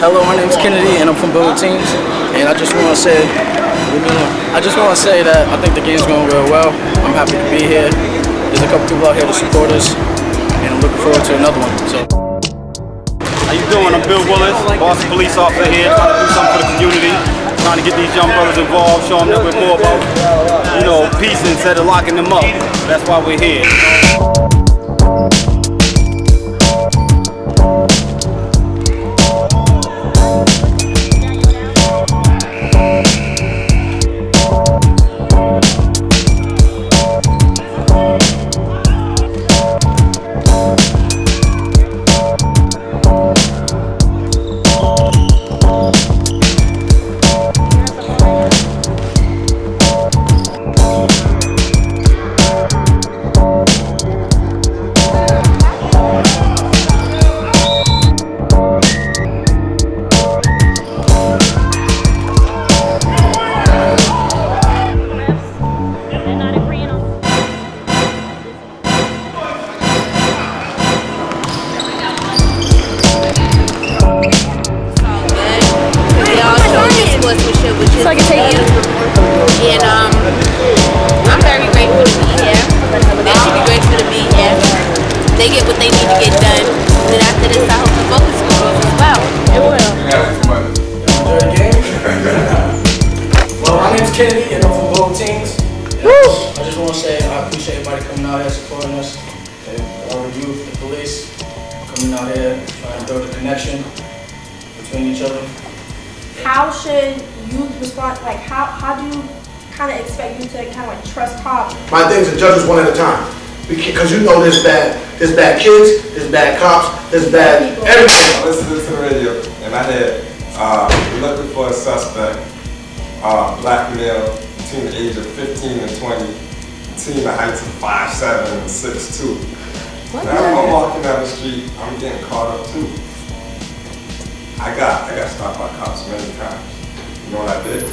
Hello, my name is Kennedy, and I'm from B.O.L.D teams. And I just want to say that I think the game's going real well. I'm happy to be here. There's a couple people out here to support us, and I'm looking forward to another one. So, how you doing? I'm Bill Willis, Boston police officer here, trying to do something for the community, trying to get these young brothers involved, show them that we're more about, peace instead of locking them up. That's why we're here. So I can take you. And I'm very grateful to be here. They should be grateful to be here. They get what they need to get done. And then after this, I hope the focus grows as well. It will. Enjoy the game. Well, my name's Kennedy, and I'm from B.O.L.D teams. I just want to say I appreciate everybody coming out here supporting us. All the youth, the police, coming out here trying to build a connection between each other. How should you respond, like how do you kind of expect you to kind of like trust cops? My thing is the judges one at a time. Because there's bad kids, there's bad cops, there's bad everything. I listened to the radio and I had looking for a suspect, black male, between the age of 15 and 20, between the heights of 5'7" and 6'2". Now I'm walking down the street, I'm getting caught up too. I got stopped by cops many times. You know what I did?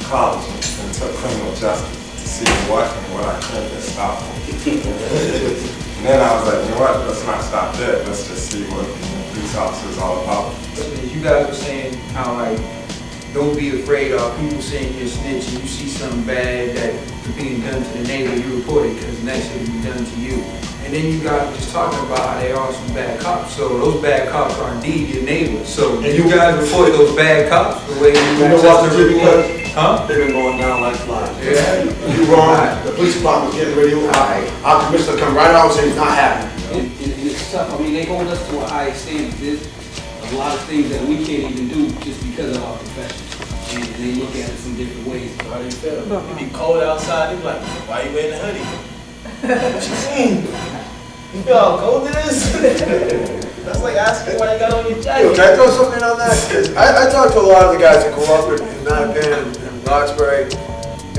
College and took criminal justice to see what I couldn't get stopped on. And then I was like, you know what? Let's not stop there. Let's just see what the police officer is all about. You guys were saying how don't be afraid of people saying you're snitching. You see something bad that is being done to the neighbor, you report it because next it will be done to you. And then you guys were just talking about how they are some bad cops. So those bad cops are indeed your neighbors. So you guys reported those bad cops the way you know what the report? Huh? They've been going down like flies. Yeah. You wrong. The police department's getting ready. Our commissioner come right out and say he's not happy. It's tough. I mean, they hold us to a high standard. There's a lot of things that we can't even do just because of our profession. And they look at us in different ways. How do you feel? It be cold outside. They be like, why you wearing a hoodie? What you mean? You feel how cold it is? That's like asking why you got on your jacket. Can I throw something on that? Because I talked to a lot of the guys that go up in Mattapan and Roxbury.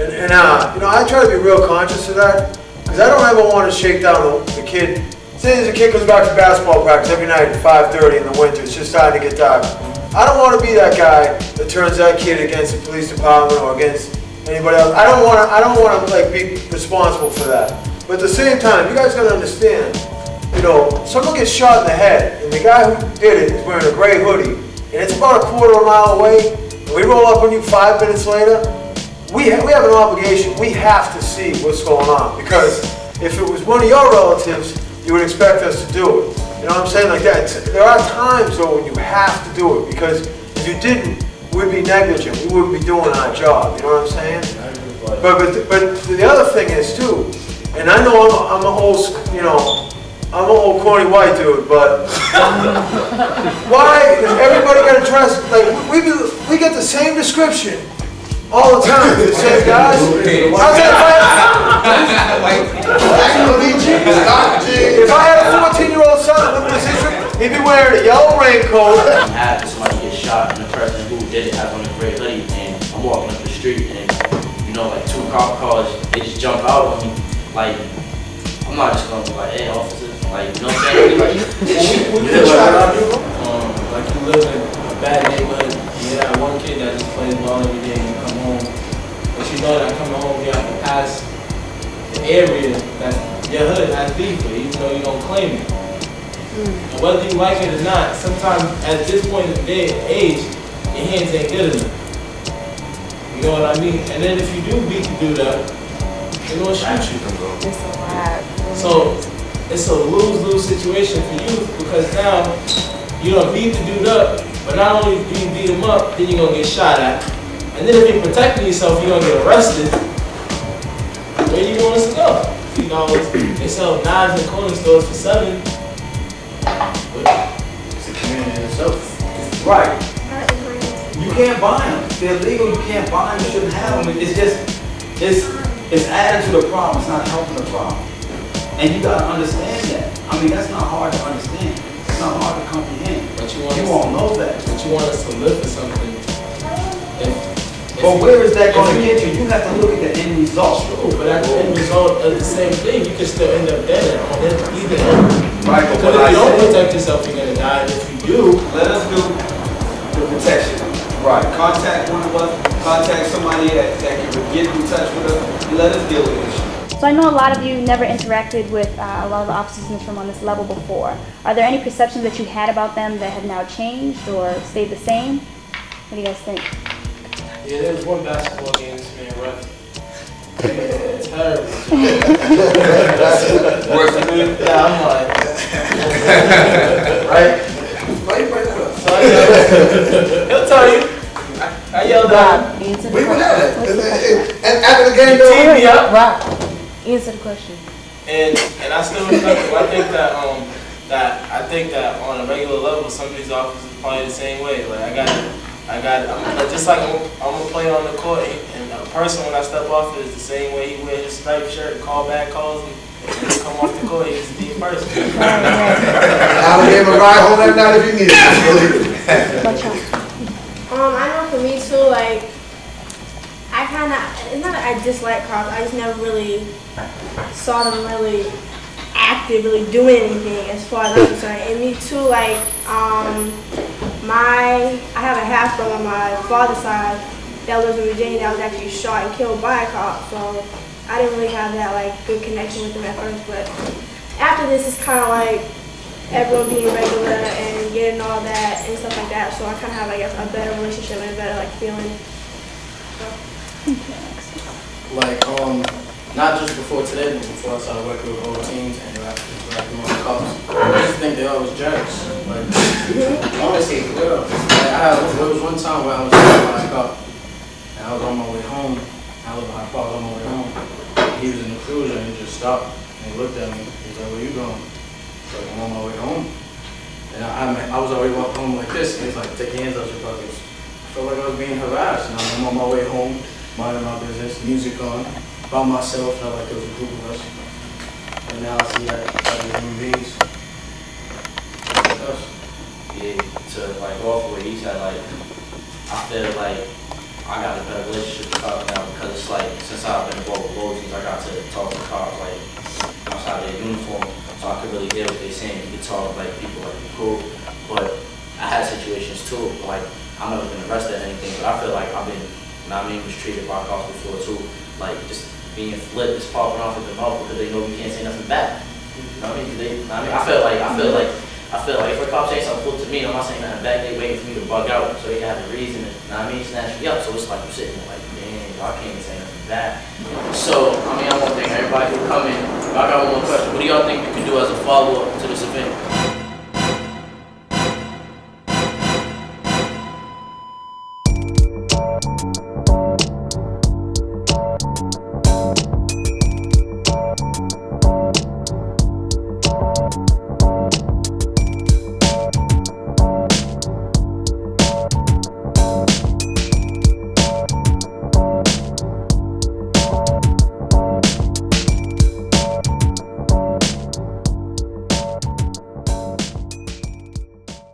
And I try to be real conscious of that. Because I don't ever want to shake down the kid. Say there's a kid comes back to basketball practice every night at 5:30 in the winter. It's just starting to get dark. I don't want to be that guy that turns that kid against the police department or against anybody else. I don't want to like be responsible for that. But at the same time, you guys gotta understand, someone gets shot in the head, and the guy who did it is wearing a gray hoodie, and it's about a quarter of a mile away, and we roll up on you 5 minutes later, we have an obligation. We have to see what's going on, because if it was one of your relatives, you would expect us to do it. You know what I'm saying? Like that. There are times though when you have to do it, because if you didn't, we'd be negligent. We wouldn't be doing our job. You know what I'm saying? But the other thing is too, and I know I'm an old corny white dude, but why is everybody gonna trust? Like we get the same description all the time. The same guys. If I had a 14-year-old son living in this district, he'd be wearing a yellow raincoat. Had somebody get shot, and the person who did it has on a gray hoodie, and I'm walking up the street, and like 2 cop cars, they just jump out on me. Like, I'm not just gonna be like, hey, officers, like, you know what I'm saying? Like, like you live in a bad neighborhood, you have one kid that just plays ball every day, and you come home, but you know that coming home you have to pass the area that your hood has beef with, even though you don't claim it. And whether you like it or not, sometimes at this point in the day and age, your hands ain't good enough. You know what I mean? And then if you do beat the dude up, they're gonna shoot you. So it's a lose-lose situation for you, because now you don't beat the dude up, but not only do you beat him up, then you're gonna get shot at. And then if you're protecting yourself, you're gonna get arrested. Where do you want us to go? You know, they sell knives in corner stores for $7. It's a community in itself. Right. You can't buy them. They're legal. You can't buy them. You shouldn't have them. It's just, it's adding to the problem. It's not helping the problem. And you gotta understand that. I mean, that's not hard to understand. It's not hard to comprehend. But you won't know that. But you want us to live for something. But where is that going to get you? You have to look at the end result. True, but at the end result of the same thing, you can still end up dead on either end. Right, but if you don't protect yourself, you're gonna die. And if you do, let us do the protection. Right. Contact one of us. Contact somebody that can get in touch with us. And let us deal with this. So I know a lot of you never interacted with a lot of the officers from on this level before. Are there any perceptions that you had about them that have now changed or stayed the same? What do you guys think? Yeah, there was one basketball game this man ref. It's terrible. Worse than me? Yeah, I'm like, right? Why you bring that up? So he'll tell you. I yelled at him. We were there. And after the game, he teed me up. Rob, answer the question. And I still respect him. I think that on a regular level, some of these officers play the same way. Like I'm just like I'm a player on the court, and a person when I step off is the same way he wears his striped shirt and call back calls, and when he come off the court, he's the same person. I'll give him a ride home that night if you need it. I know for me too, like, I kind of, it's not that I dislike cops, I just never really saw them really active, really doing anything as far as I'm concerned. And me too, like, I have a half brother on my father's side that lives in Virginia that was actually shot and killed by a cop, so I didn't really have that like good connection with him at first. But after this, it's kind of like everyone being regular and getting all that and stuff like that. So I kind of have, I guess, a better relationship and a better like feeling. Like not just before today, but before I started working with old teams and interacting with the cops. I just think they always jerks. Like, honestly, for real. Like, there was one time where I was shot by a cop, and I was on my way home. I live in High Park, on my way home. He was in the cruiser, and he just stopped, and he looked at me. He was like, "Where you going?" I was like, "I'm on my way home." And I was already walking home like this, and he's like, "Take your hands out your pockets." I felt like I was being harassed, and I'm on my way home, minding my business, music on, by myself, not like it was a group of us. And now I see that human beings. Yeah, to like off what he said, like I feel like I got a better relationship with cops now because it's like since I've been involved with B.O.L.D teams, I got to talk to cops like outside their uniform, so I could really hear what they're saying. You could talk like people like cool, but I had situations too. Like I've never been arrested or anything, but I feel like I've been, mistreated by cops before too. Like just being flipped, just popping off at the mouth because they know we can't say nothing back. You know what I mean? I feel like if a cop say something to me and I'm not saying nothing back, they waiting for me to bug out so they can have a reason to, snatch me up. So it's like you're sitting there like, damn, y'all can't even say nothing back. So, I want to thank everybody for coming. I got one more question. What do y'all think we can do as a follow-up to this event?